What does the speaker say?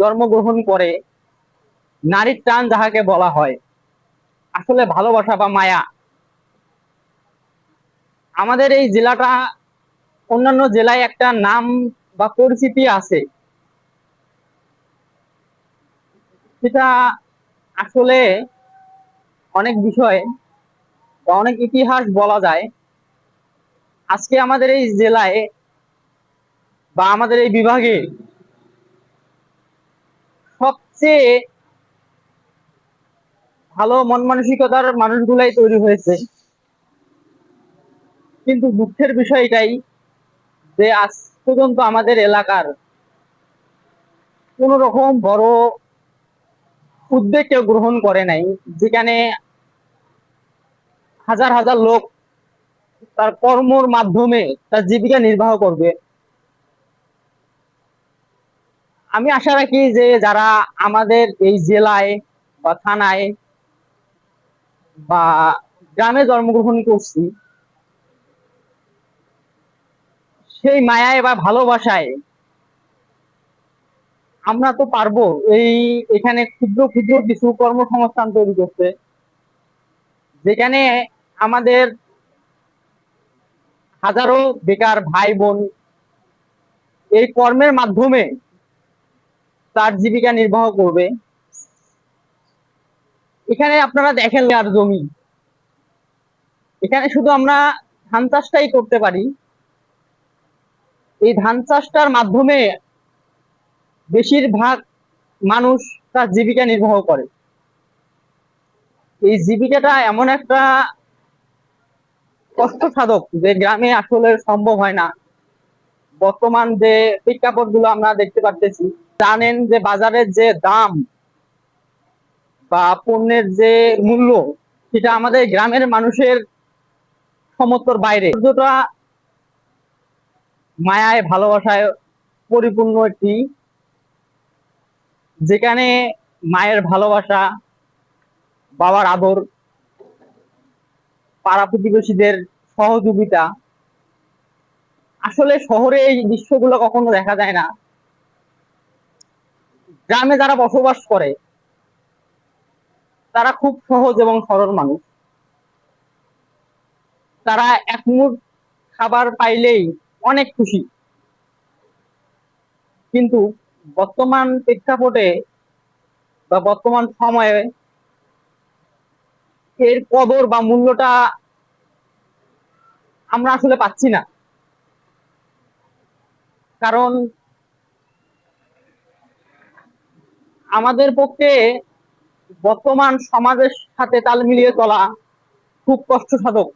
জন্মগ্রহণ করে নারীর টান যাহাকে বলা হয়, আসলে ভালোবাসা বা মায়া। আমাদের এই জেলাটা অন্যান্য জেলায় একটা নাম বা পরিচিতি আছে, সেটা আসলে অনেক বিষয় বা অনেক ইতিহাস বলা যায়। আজকে আমাদের এই জেলায় বা আমাদের এই বিভাগে সবচেয়ে ভালো মন মানসিকতার মানুষগুলাই তৈরি হয়েছে, কিন্তু দুঃখের বিষয় এটাই যে আজ পর্যন্ত আমাদের এলাকার কোন রকম বড় উদ্যোগ কেউ গ্রহণ করে নাই, যেখানে হাজার হাজার লোক তার কর্মর মাধ্যমে তার জীবিকা নির্বাহ করবে। আমি আশা রাখি যে যারা আমাদের এই জেলায় বা থানায় বা গ্রামে জন্মগ্রহণ করছি, সেই মায়ায় বা ভালোবাসায় আমরা তো পারবো এই এখানে ক্ষুদ্র ক্ষুদ্র কিছু কর্মসংস্থান তৈরি করতে, যেখানে আমাদের হাজারো বেকার ভাই বোন এই কর্মের মাধ্যমে তার জীবিকা নির্বাহ করবে। এখানে আপনারা দেখেন আর জমি, এখানে শুধু আমরা ধান চাষটাই করতে পারি। এই ধান চাষটার মাধ্যমে বেশিরভাগ মানুষ তার জীবিকা নির্বাহ করে। এই জীবিকাটা এমন একটা কষ্ট সাধক যে গ্রামে আসলে সম্ভব হয় না। বর্তমান যে প্রেক্ষাপট গুলো আমরা দেখতে পাচ্ছি, জানেন যে বাজারের যে দাম বা পণ্যের যে মূল্য, সেটা আমাদের গ্রামের মানুষের সমস্তর বাইরে। যতটা মায়ায় ভালোবাসায় পরিপূর্ণ একটি, যেখানে মায়ের ভালোবাসা, বাবার আদর, পাড়া প্রতিবেশীদের সহযোগিতা, আসলে শহরে এই দৃশ্যগুলো কখনো দেখা যায় না। গ্রামে যারা বসবাস করে তারা খুব সহজ এবং সরল মানুষ। তারা এক মুঠ খাবার পাইলেই অনেক খুশি। কিন্তু বর্তমান প্রেক্ষাপটে বা বর্তমান সময়ে এর কদর বা মূল্যটা আমরা আসলে পাচ্ছি না। কারণ আমাদের পক্ষে বর্তমান সমাজের সাথে তাল মিলিয়ে চলা খুব কষ্টসাধক।